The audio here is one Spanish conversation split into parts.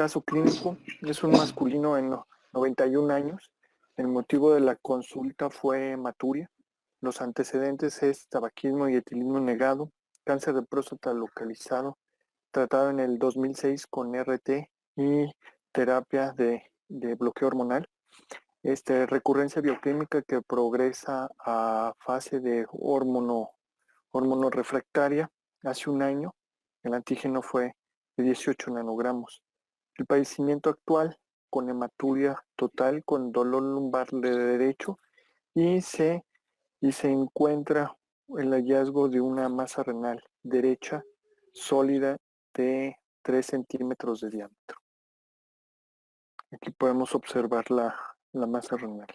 caso clínico es un masculino de 91 años. El motivo de la consulta fue hematuria. Los antecedentes es tabaquismo y etilismo negado, cáncer de próstata localizado, tratado en el 2006 con RT y terapia de bloqueo hormonal. Recurrencia bioquímica que progresa a fase de hormonorefractaria hace un año. El antígeno fue de 18 nanogramos. El padecimiento actual con hematuria total, con dolor lumbar de derecho y se encuentra el hallazgo de una masa renal derecha sólida de 3 centímetros de diámetro. Aquí podemos observar la masa renal.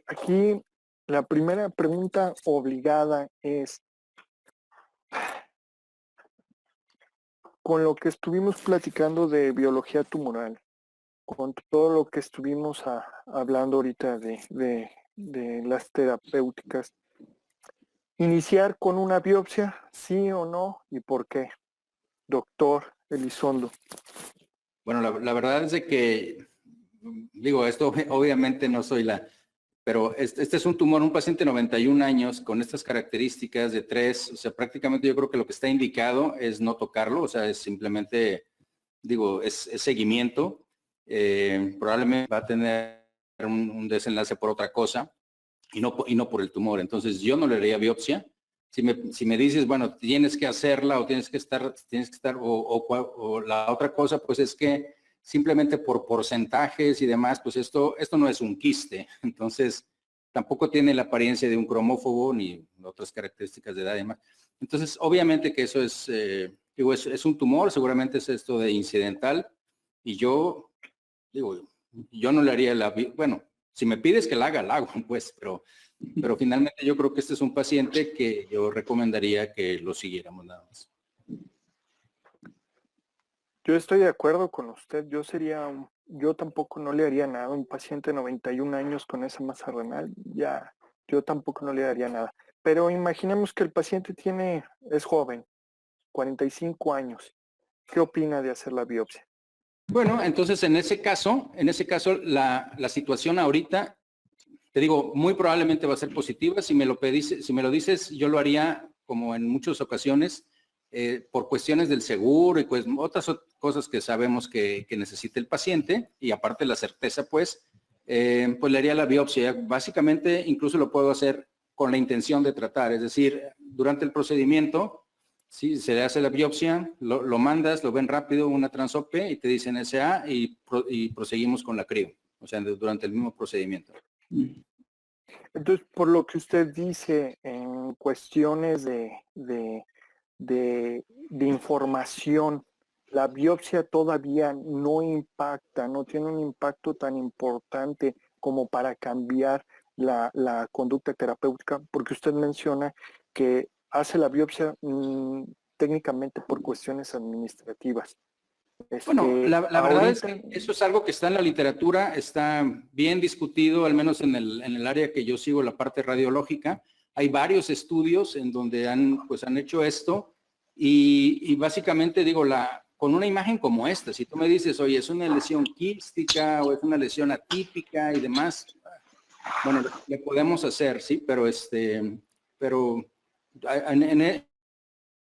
Aquí la primera pregunta obligada es, con lo que estuvimos platicando de biología tumoral, con todo lo que estuvimos hablando ahorita de las terapéuticas, iniciar con una biopsia, sí o no, y por qué, doctor Elizondo. Bueno, la verdad es de que, digo, esto obviamente no soy pero este es un tumor, un paciente de 91 años con estas características de 3, o sea, prácticamente yo creo que lo que está indicado es no tocarlo, o sea, es simplemente, digo, es seguimiento. Probablemente va a tener un desenlace por otra cosa y no por el tumor. Entonces, yo no le haría biopsia. Si me dices, bueno, tienes que hacerla o tienes que estar, o la otra cosa, pues es que simplemente por porcentajes y demás, pues esto no es un quiste. Entonces, tampoco tiene la apariencia de un cromófobo ni otras características de edad y demás. Entonces, obviamente que eso es, es un tumor, seguramente es esto de incidental. Y yo no le haría bueno, si me pides que la hago, pues, pero finalmente yo creo que este es un paciente que yo recomendaría que lo siguiéramos nada más. Yo estoy de acuerdo con usted. Yo tampoco no le haría nada a un paciente de 91 años con esa masa renal. Yo tampoco no le daría nada. Pero imaginemos que el paciente es joven, 45 años. ¿Qué opina de hacer la biopsia? Bueno, entonces en ese caso, la situación ahorita, te digo, muy probablemente va a ser positiva. Si me lo dices, yo lo haría como en muchas ocasiones, por cuestiones del seguro y pues otras cosas que sabemos que necesita el paciente, y aparte la certeza, pues le haría la biopsia. Básicamente, incluso lo puedo hacer con la intención de tratar, es decir, durante el procedimiento, sí, se le hace la biopsia, lo mandas, lo ven rápido, una transope y te dicen SA y proseguimos con la crio, o sea, durante el mismo procedimiento. Entonces, por lo que usted dice en cuestiones de información, la biopsia todavía no impacta, no tiene un impacto tan importante como para cambiar la conducta terapéutica, porque usted menciona que hace la biopsia técnicamente por cuestiones administrativas. Bueno, la verdad es que eso es algo que está en la literatura, está bien discutido, al menos en el área que yo sigo, la parte radiológica. Hay varios estudios en donde han hecho esto y básicamente digo, con una imagen como esta, si tú me dices, oye, es una lesión quística o es una lesión atípica y demás, bueno, le podemos hacer, sí, pero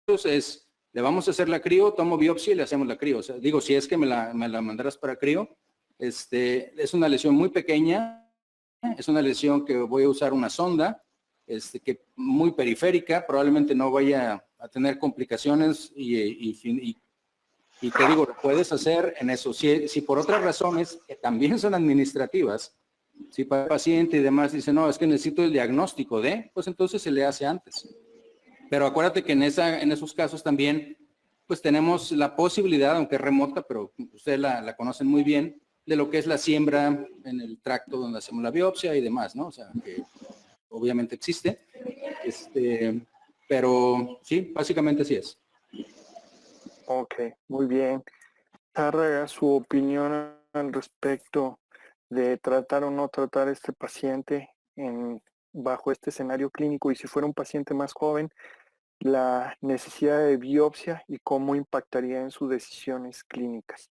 entonces le vamos a hacer la crio, tomo biopsia y le hacemos la crio. O sea, digo, si es que me la mandarás para crio, es una lesión muy pequeña, es una lesión que voy a usar una sonda, que muy periférica, probablemente no vaya a tener complicaciones y te digo, lo puedes hacer en eso. Si por otras razones, que también son administrativas, si para el paciente y demás dice, no, es que necesito el diagnóstico pues entonces se le hace antes. Pero acuérdate que en esos casos también, pues tenemos la posibilidad, aunque es remota, pero ustedes la conocen muy bien, de lo que es la siembra en el tracto donde hacemos la biopsia y demás, ¿no? O sea, que obviamente existe. Pero sí, básicamente así es. Ok, muy bien. Tárraga, su opinión al respecto de tratar o no tratar a este paciente bajo este escenario clínico, y si fuera un paciente más joven, la necesidad de biopsia y cómo impactaría en sus decisiones clínicas?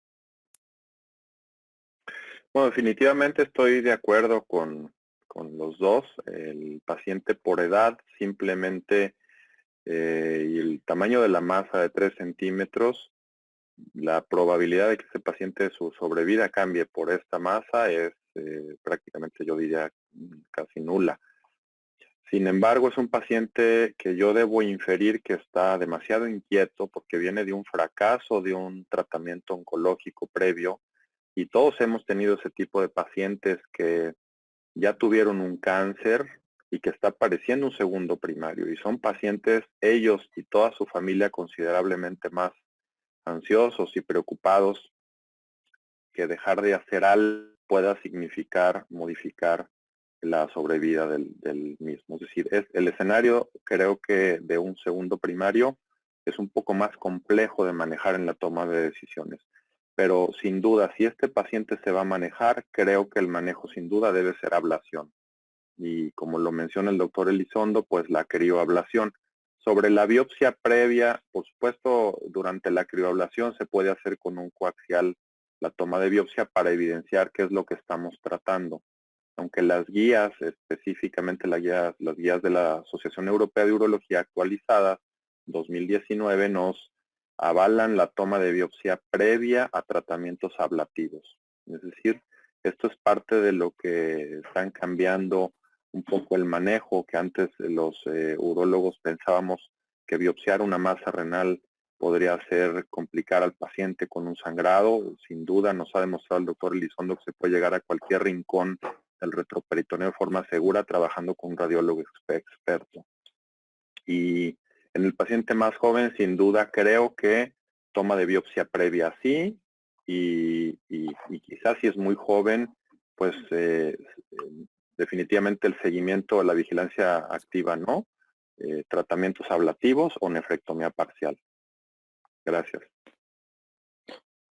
Bueno, definitivamente estoy de acuerdo con los dos. El paciente por edad simplemente y el tamaño de la masa de 3 centímetros, la probabilidad de que ese paciente su sobrevida cambie por esta masa es prácticamente, yo diría, casi nula. Sin embargo, es un paciente que yo debo inferir que está demasiado inquieto porque viene de un fracaso de un tratamiento oncológico previo, y todos hemos tenido ese tipo de pacientes que ya tuvieron un cáncer y que está apareciendo un segundo primario, y son pacientes, ellos y toda su familia, considerablemente más ansiosos y preocupados que dejar de hacer algo pueda significar modificar la sobrevida del mismo. Es decir, el escenario, creo que de un segundo primario es un poco más complejo de manejar en la toma de decisiones. Pero sin duda, si este paciente se va a manejar, creo que el manejo sin duda debe ser ablación. Y como lo menciona el doctor Elizondo, pues la crioablación. Sobre la biopsia previa, por supuesto, durante la crioablación se puede hacer con un coaxial la toma de biopsia para evidenciar qué es lo que estamos tratando. Aunque las guías, específicamente las guías de la Asociación Europea de Urología actualizadas 2019, nos avalan la toma de biopsia previa a tratamientos ablativos. Es decir, esto es parte de lo que están cambiando un poco el manejo, que antes los urólogos pensábamos que biopsiar una masa renal podría hacer complicar al paciente con un sangrado. Sin duda nos ha demostrado el doctor Elizondo que se puede llegar a cualquier rincón del retroperitoneo de forma segura trabajando con un radiólogo experto. Y en el paciente más joven, sin duda, creo que toma de biopsia previa sí, y quizás si es muy joven, pues definitivamente el seguimiento, la vigilancia activa no, tratamientos ablativos o nefrectomía parcial. Gracias.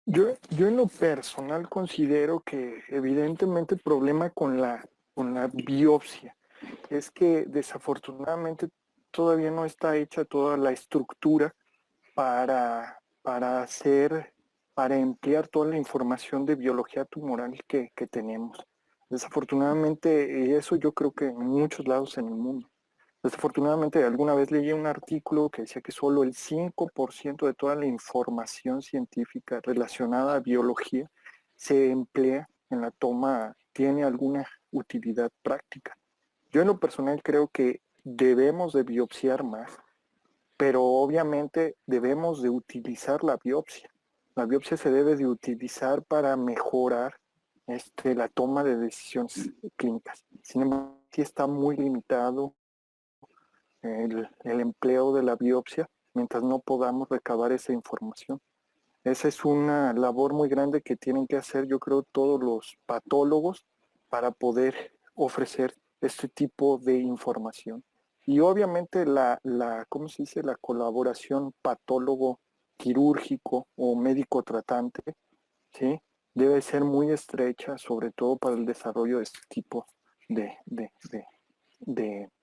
Yo en lo personal considero que evidentemente el problema con la biopsia es que desafortunadamente todavía no está hecha toda la estructura para emplear toda la información de biología tumoral que tenemos. Desafortunadamente, eso yo creo que en muchos lados en el mundo. Desafortunadamente, alguna vez leí un artículo que decía que solo el 5% de toda la información científica relacionada a biología se emplea en la toma, tiene alguna utilidad práctica. Yo en lo personal creo que debemos de biopsiar más, pero obviamente debemos de utilizar la biopsia. La biopsia se debe de utilizar para mejorar la toma de decisiones clínicas. Sin embargo, sí está muy limitado el empleo de la biopsia mientras no podamos recabar esa información. Esa es una labor muy grande que tienen que hacer, yo creo, todos los patólogos para poder ofrecer este tipo de información. Y obviamente ¿cómo se dice? La colaboración patólogo-quirúrgico o médico tratante, ¿sí? Debe ser muy estrecha, sobre todo para el desarrollo de este tipo de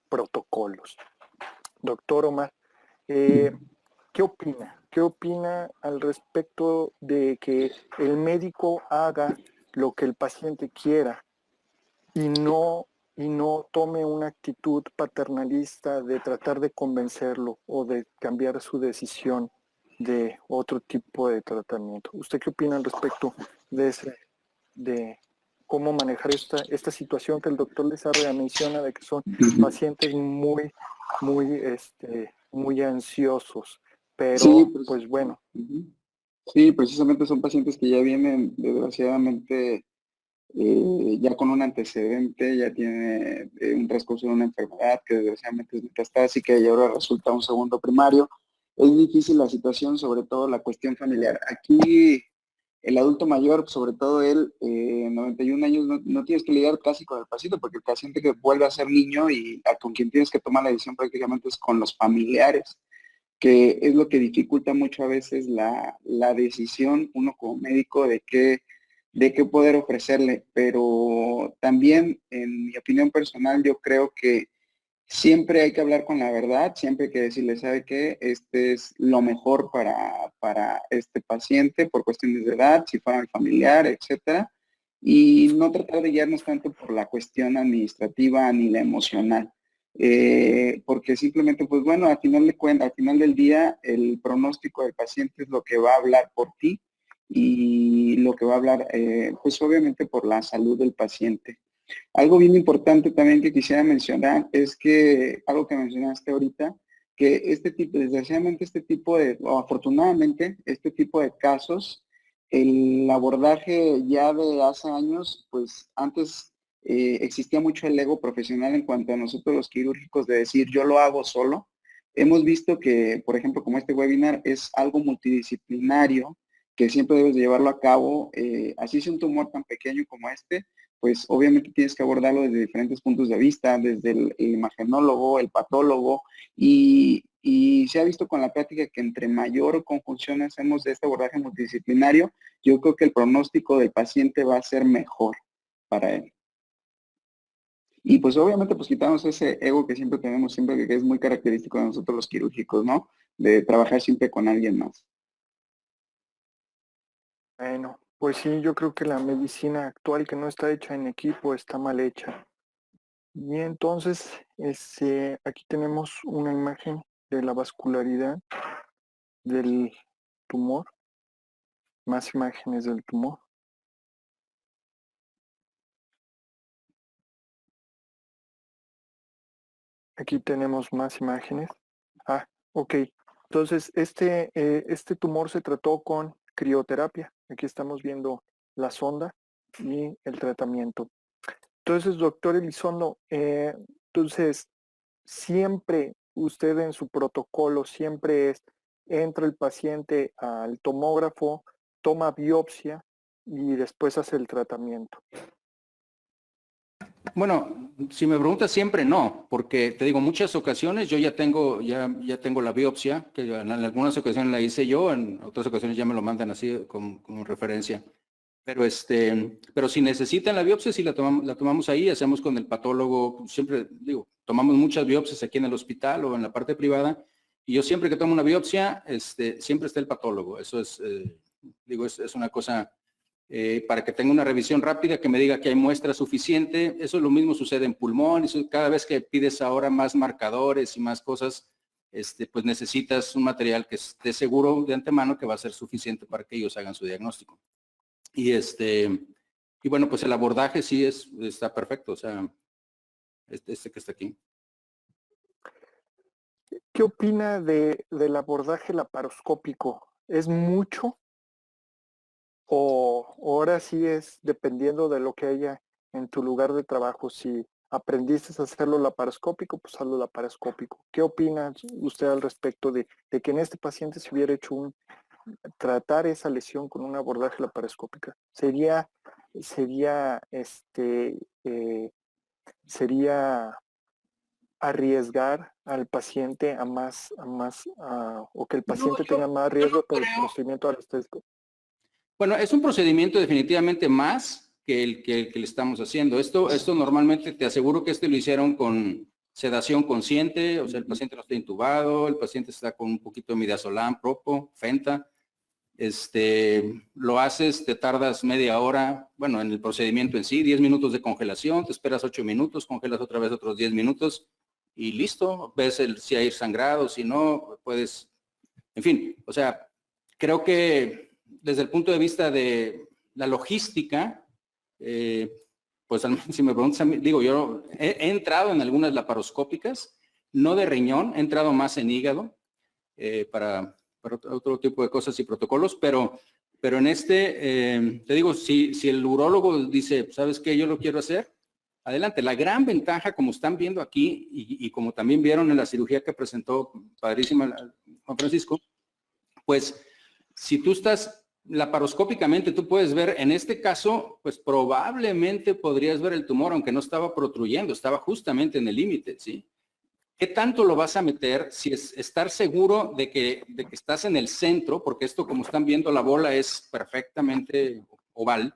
protocolos. Doctor Omar, ¿qué opina? ¿Qué opina al respecto de que el médico haga lo que el paciente quiera y no tome una actitud paternalista de tratar de convencerlo o de cambiar su decisión de otro tipo de tratamiento? ¿Usted qué opina al respecto de cómo manejar esta situación que el doctor Lizárraga menciona, de que son pacientes muy ansiosos, pero Sí, pues bueno. Sí, precisamente son pacientes que ya vienen desgraciadamente ya con un antecedente, ya tiene un transcurso de una enfermedad que desgraciadamente es metastásica y ahora resulta un segundo primario. Es difícil la situación, sobre todo la cuestión familiar. Aquí el adulto mayor, sobre todo él, 91 años, no tienes que lidiar casi con el paciente, porque el paciente que vuelve a ser niño y con quien tienes que tomar la decisión prácticamente es con los familiares, que es lo que dificulta mucho a veces la decisión, uno como médico, de qué poder ofrecerle. Pero también, en mi opinión personal, yo creo que Siempre hay que hablar con la verdad, siempre hay que decirle, ¿sabe qué? Este es lo mejor para este paciente por cuestiones de edad, si fuera el familiar, etcétera. Y no tratar de guiarnos tanto por la cuestión administrativa ni la emocional. Porque simplemente, pues bueno, al final de cuentas, al final del día, el pronóstico del paciente es lo que va a hablar por ti y lo que va a hablar, pues obviamente por la salud del paciente. Algo bien importante también que quisiera mencionar es que, algo que mencionaste ahorita, que este tipo, desgraciadamente este tipo de, o afortunadamente, este tipo de casos, el abordaje ya de hace años, pues antes existía mucho el ego profesional en cuanto a nosotros los quirúrgicos de decir yo lo hago solo. Hemos visto que, por ejemplo, como este webinar es algo multidisciplinario, que siempre debes de llevarlo a cabo, así es un tumor tan pequeño como este, pues obviamente tienes que abordarlo desde diferentes puntos de vista, desde el imagenólogo, el patólogo, y se ha visto con la práctica que entre mayor conjunción hacemos de este abordaje multidisciplinario, yo creo que el pronóstico del paciente va a ser mejor para él. Y pues obviamente pues quitamos ese ego que siempre tenemos, siempre que es muy característico de nosotros los quirúrgicos, ¿no? De trabajar siempre con alguien más. Bueno, pues sí, yo creo que la medicina actual que no está hecha en equipo está mal hecha. Y entonces, aquí tenemos una imagen de la vascularidad del tumor, más imágenes del tumor. Aquí tenemos más imágenes. Ah, ok. Entonces, este tumor se trató con crioterapia. Aquí estamos viendo la sonda y el tratamiento. Entonces, doctor Elizondo, entonces, siempre usted en su protocolo, siempre entra el paciente al tomógrafo, toma biopsia y después hace el tratamiento. Bueno, si me preguntas siempre no, porque te digo, muchas ocasiones yo ya tengo la biopsia, que en algunas ocasiones la hice yo, en otras ocasiones ya me lo mandan así como referencia. Pero si necesitan la biopsia, sí la tomamos ahí, hacemos con el patólogo, siempre digo, tomamos muchas biopsias aquí en el hospital o en la parte privada, y yo siempre que tomo una biopsia, siempre está el patólogo. Eso es, es una cosa para que tenga una revisión rápida, que me diga que hay muestra suficiente. Eso es lo mismo sucede en pulmón, cada vez que pides ahora más marcadores y más cosas, pues necesitas un material que esté seguro de antemano que va a ser suficiente para que ellos hagan su diagnóstico. Y bueno, pues el abordaje sí está perfecto, o sea, este que está aquí. ¿Qué opina del abordaje laparoscópico? ¿Es mucho? ¿O ahora sí es dependiendo de lo que haya en tu lugar de trabajo? Si aprendiste a hacerlo laparoscópico, pues hazlo laparoscópico. ¿Qué opina usted al respecto de que en este paciente se hubiera hecho tratar esa lesión con un abordaje laparoscópico? Sería arriesgar al paciente o que el paciente tenga más riesgo por el procedimiento anestésico. Bueno, es un procedimiento definitivamente más que el que le estamos haciendo. Esto normalmente te aseguro que lo hicieron con sedación consciente, o sea, el paciente no está intubado, el paciente está con un poquito de midazolam, propo, fenta. Lo haces, te tardas media hora, bueno, en el procedimiento en sí, 10 minutos de congelación, te esperas 8 minutos, congelas otra vez otros 10 minutos y listo, ves si hay sangrado, si no, puedes, en fin, o sea, creo que desde el punto de vista de la logística, pues si me preguntas a mí, digo, yo he entrado en algunas laparoscópicas, no de riñón, he entrado más en hígado para otro tipo de cosas y protocolos, pero en te digo, si el urólogo dice, ¿sabes qué? Yo lo quiero hacer, adelante. La gran ventaja, como están viendo aquí y como también vieron en la cirugía que presentó padrísima Juan Francisco, pues si tú estás laparoscópicamente, tú puedes ver, en este caso, pues probablemente podrías ver el tumor, aunque no estaba protruyendo, estaba justamente en el límite, ¿sí? ¿Qué tanto lo vas a meter? Si es estar seguro de que estás en el centro, porque esto, como están viendo, la bola es perfectamente oval.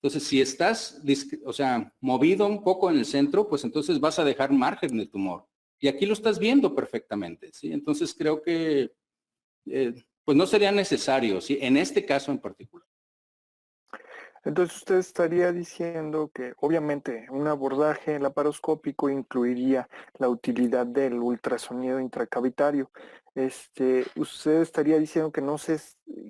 Entonces, si estás, o sea, movido un poco en el centro, pues entonces vas a dejar margen del tumor. Y aquí lo estás viendo perfectamente, ¿sí? Entonces creo que pues no sería necesario, ¿sí? En este caso en particular. Entonces usted estaría diciendo que obviamente un abordaje laparoscópico incluiría la utilidad del ultrasonido intracavitario. Usted estaría diciendo que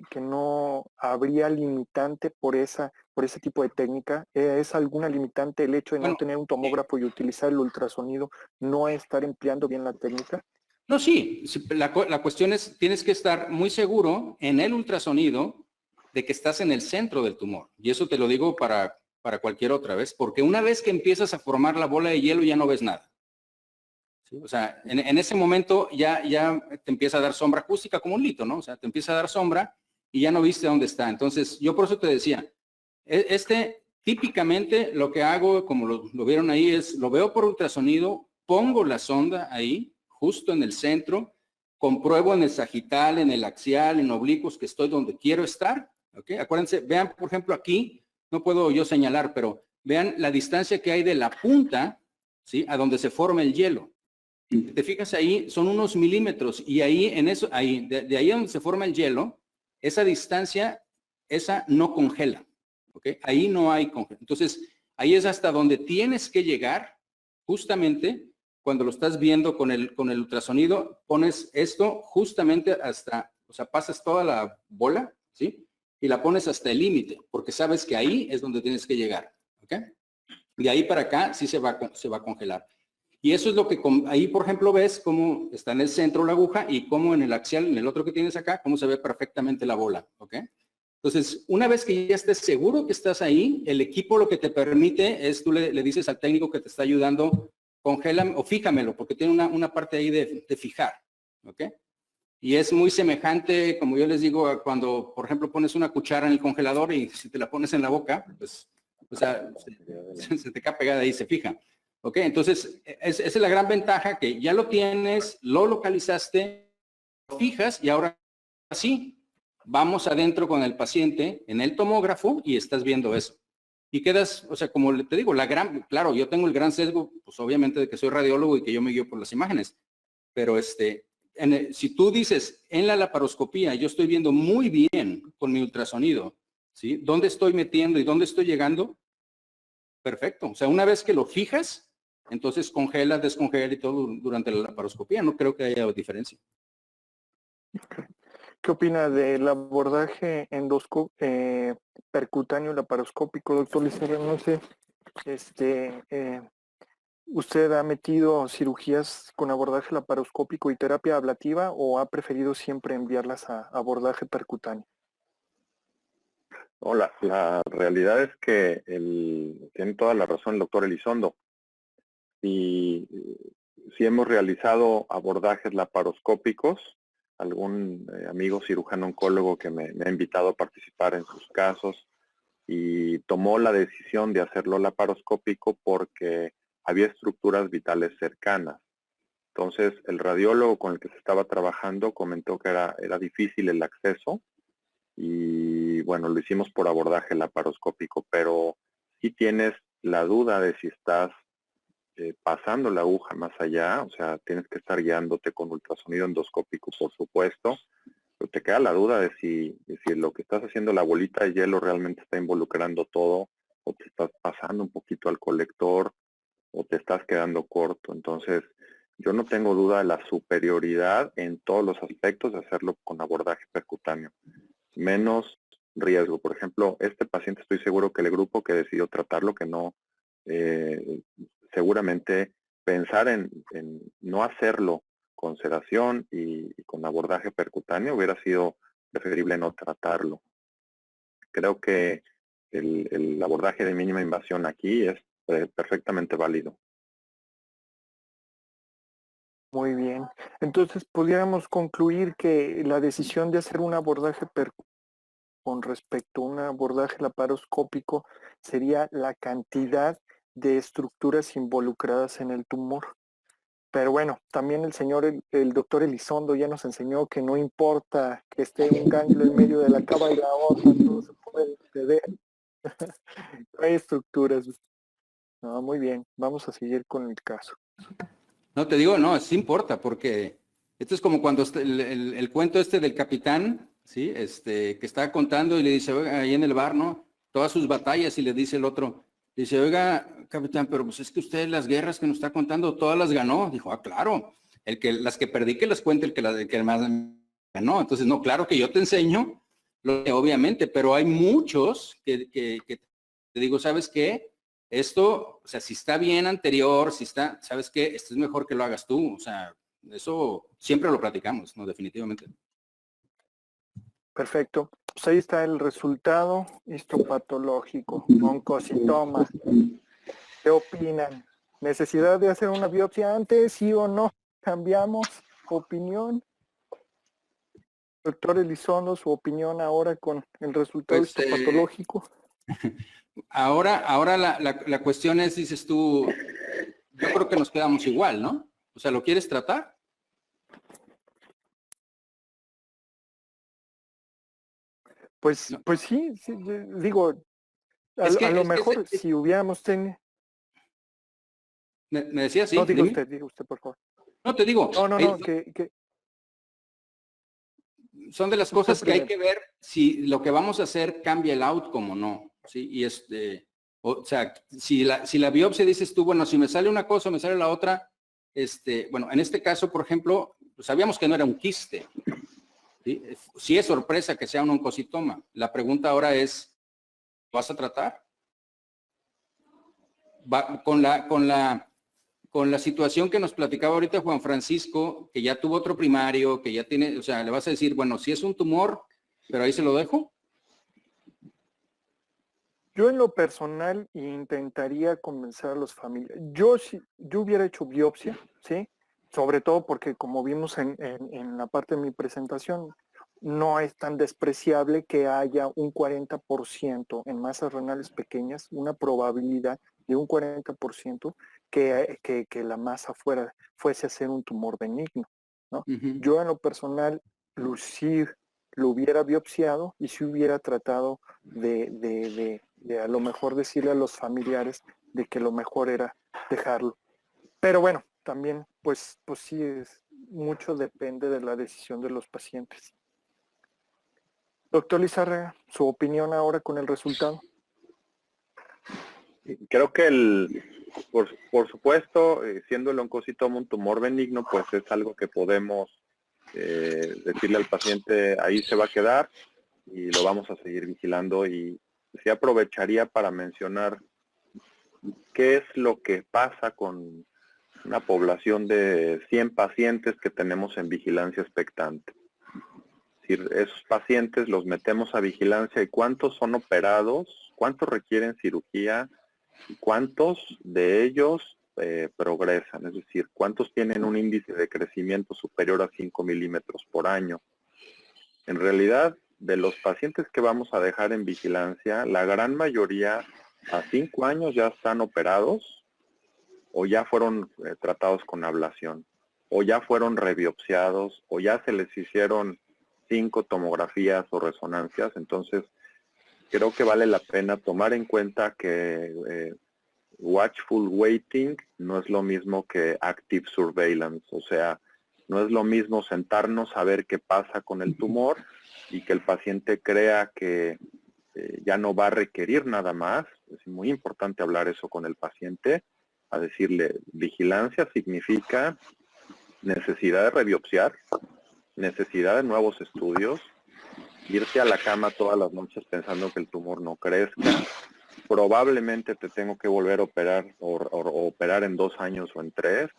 que no habría limitante por ese tipo de técnica. ¿Es alguna limitante el hecho de no Bueno, tener un tomógrafo y utilizar el ultrasonido, no estar empleando bien la técnica? no, sí, la cuestión es, tienes que estar muy seguro en el ultrasonido de que estás en el centro del tumor. Y eso te lo digo para cualquier otra vez, porque una vez que empiezas a formar la bola de hielo ya no ves nada. ¿Sí? O sea, en ese momento ya te empieza a dar sombra acústica como un lito, ¿no? O sea, te empieza a dar sombra y ya no viste dónde está. Entonces, yo por eso te decía, típicamente lo que hago, como lo vieron ahí, es lo veo por ultrasonido, pongo la sonda ahí, justo en el centro, compruebo en el sagital, en el axial, en oblicuos que estoy donde quiero estar, ¿ok? Acuérdense, vean, por ejemplo, aquí, no puedo yo señalar, pero vean la distancia que hay de la punta, ¿sí? A donde se forma el hielo. Te fijas ahí, son unos milímetros, y ahí, de ahí donde se forma el hielo, esa distancia, esa no congela, ¿ok? Ahí no hay congelación. Entonces, ahí es hasta donde tienes que llegar, justamente, cuando lo estás viendo con el ultrasonido, pones esto justamente hasta, o sea, pasas toda la bola, ¿sí? Y la pones hasta el límite, porque sabes que ahí es donde tienes que llegar, ¿ok? De ahí para acá sí se va a congelar. Y eso es lo que ahí, por ejemplo, ves cómo está en el centro la aguja y cómo en el axial, en el otro que tienes acá, cómo se ve perfectamente la bola, ¿ok? Entonces, una vez que ya estés seguro que estás ahí, el equipo lo que te permite es, tú le dices al técnico que te está ayudando, congélame o fíjamelo, porque tiene una parte ahí de fijar, ¿ok? Y es muy semejante, como yo les digo, a cuando, por ejemplo, pones una cuchara en el congelador y si te la pones en la boca, pues, o sea, se te queda pegada ahí, se fija. ¿Ok? Entonces, esa es la gran ventaja, que ya lo tienes, lo localizaste, lo fijas y ahora sí, vamos adentro con el paciente en el tomógrafo y estás viendo eso. Y quedas, o sea, como te digo, claro, yo tengo el gran sesgo, pues obviamente de que soy radiólogo y que yo me guío por las imágenes, pero si tú dices, en la laparoscopía, yo estoy viendo muy bien con mi ultrasonido, ¿sí? ¿Dónde estoy metiendo y dónde estoy llegando? Perfecto. O sea, una vez que lo fijas, entonces congela, descongela y todo durante la laparoscopía. No creo que haya diferencia. ¿Qué opina del abordaje percutáneo laparoscópico, doctor Lizarra? No sé, ¿usted ha metido cirugías con abordaje laparoscópico y terapia ablativa o ha preferido siempre enviarlas a abordaje percutáneo? No, la realidad es que tiene toda la razón el doctor Elizondo. Y si hemos realizado abordajes laparoscópicos, algún amigo cirujano oncólogo que me ha invitado a participar en sus casos y tomó la decisión de hacerlo laparoscópico porque había estructuras vitales cercanas. Entonces, el radiólogo con el que se estaba trabajando comentó que era difícil el acceso y, bueno, lo hicimos por abordaje laparoscópico, pero si tienes la duda de si estás pasando la aguja más allá, o sea, tienes que estar guiándote con ultrasonido endoscópico, por supuesto, pero te queda la duda de si lo que estás haciendo, la bolita de hielo, realmente está involucrando todo, o te estás pasando un poquito al colector, o te estás quedando corto. Entonces, yo no tengo duda de la superioridad en todos los aspectos de hacerlo con abordaje percutáneo. Menos riesgo. Por ejemplo, este paciente estoy seguro que el grupo que decidió tratarlo, que no, seguramente pensar en no hacerlo con sedación y con abordaje percutáneo hubiera sido preferible no tratarlo. Creo que el abordaje de mínima invasión aquí es perfectamente válido. Muy bien. Entonces, pudiéramos concluir que la decisión de hacer un abordaje con respecto a un abordaje laparoscópico sería la cantidad de estructuras involucradas en el tumor. Pero bueno, también el doctor Elizondo ya nos enseñó que no importa que esté un ganglio en medio de la cava y la otra, todo se puede ceder. No hay estructuras. No, muy bien, vamos a seguir con el caso. No, te digo, no, sí importa, porque esto es como cuando el cuento este del capitán, ¿sí? Que está contando y le dice, oiga, ahí en el bar, ¿no? Todas sus batallas y le dice el otro, dice, oiga, capitán, pero pues es que usted las guerras que nos está contando, todas las ganó. Dijo, ah, claro, las que perdí que las cuente el que más ganó. Entonces, no, claro que yo te enseño, obviamente, pero hay muchos que te digo, ¿sabes qué? Esto, o sea, si está bien anterior, si está, ¿sabes qué? Esto es mejor que lo hagas tú. O sea, eso siempre lo platicamos, ¿no? Definitivamente. Perfecto. Pues ahí está el resultado histopatológico, oncocitoma. ¿Qué opinan? ¿Necesidad de hacer una biopsia antes, sí o no? ¿Cambiamos opinión? Doctor Elizondo, su opinión ahora con el resultado Pues, histopatológico. ahora la cuestión es, dices tú, yo creo que nos quedamos igual, ¿no? O sea, ¿lo quieres tratar? Pues, No. pues sí, digo, a lo mejor si hubiéramos tenido... ¿Me decías? Sí, No, diga dime. usted, por favor. No, te digo. No, son de las cosas que hay que ver si lo que vamos a hacer cambia el outcome o no, ¿sí? Y o sea, si la biopsia dices tú, bueno, si me sale una cosa o me sale la otra, bueno, en este caso, por ejemplo, pues sabíamos que no era un quiste, ¿sí? Sí es sorpresa que sea un oncocitoma. La pregunta ahora es, ¿vas a tratar? Con la situación que nos platicaba ahorita Juan Francisco, que ya tuvo otro primario, que ya tiene, o sea, le vas a decir, bueno, sí es un tumor, pero ahí se lo dejo. Yo en lo personal intentaría convencer a los familiares. Yo hubiera hecho biopsia, ¿sí? Sobre todo porque como vimos en la parte de mi presentación, no es tan despreciable que haya un 40% en masas renales pequeñas, una probabilidad de un 40% que la masa fuese a ser un tumor benigno, ¿no? Yo en lo personal, Lucir lo hubiera biopsiado y si hubiera tratado de a lo mejor decirle a los familiares de que lo mejor era dejarlo. Pero bueno, también pues sí, mucho depende de la decisión de los pacientes. Doctor Lizárraga, su opinión ahora con el resultado. Creo que por supuesto, siendo el oncocitoma un tumor benigno, pues es algo que podemos decirle al paciente, ahí se va a quedar y lo vamos a seguir vigilando. Y sí aprovecharía para mencionar qué es lo que pasa con una población de 100 pacientes que tenemos en vigilancia expectante. Es decir, esos pacientes los metemos a vigilancia y cuántos son operados, cuántos requieren cirugía y cuántos de ellos progresan, es decir, cuántos tienen un índice de crecimiento superior a 5 milímetros por año. En realidad, de los pacientes que vamos a dejar en vigilancia, la gran mayoría a 5 años ya están operados o ya fueron tratados con ablación, o ya fueron rebiopsiados, o ya se les hicieron 5 tomografías o resonancias. Entonces, creo que vale la pena tomar en cuenta que watchful waiting no es lo mismo que active surveillance, o sea, no es lo mismo sentarnos a ver qué pasa con el tumor y que el paciente crea que ya no va a requerir nada más. Es muy importante hablar eso con el paciente, a decirle, vigilancia significa necesidad de rebiopsiar, necesidad de nuevos estudios, irse a la cama todas las noches pensando que el tumor no crezca, probablemente te tengo que volver a operar o operar en 2 años o en 3,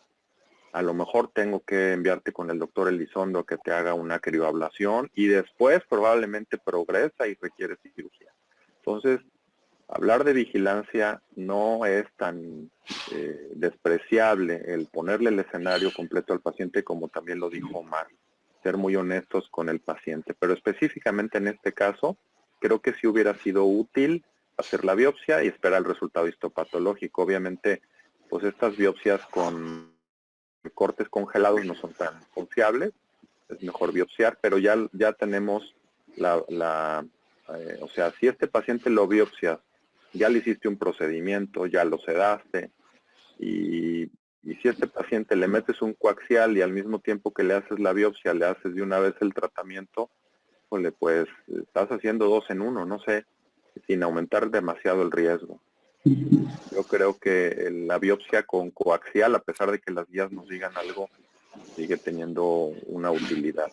a lo mejor tengo que enviarte con el doctor Elizondo que te haga una crioablación y después probablemente progresa y requiere cirugía. Entonces, hablar de vigilancia no es tan despreciable el ponerle el escenario completo al paciente como también lo dijo Omar, ser muy honestos con el paciente. Pero específicamente en este caso, creo que sí hubiera sido útil hacer la biopsia y esperar el resultado histopatológico. Obviamente, pues estas biopsias con cortes congelados no son tan confiables, es mejor biopsiar, pero ya tenemos o sea, si este paciente lo biopsias, ya le hiciste un procedimiento, ya lo sedaste y Y si a este paciente le metes un coaxial y al mismo tiempo que le haces la biopsia, le haces de una vez el tratamiento, pues estás haciendo 2 en 1, no sé, sin aumentar demasiado el riesgo. Yo creo que la biopsia con coaxial, a pesar de que las guías nos digan algo, sigue teniendo una utilidad.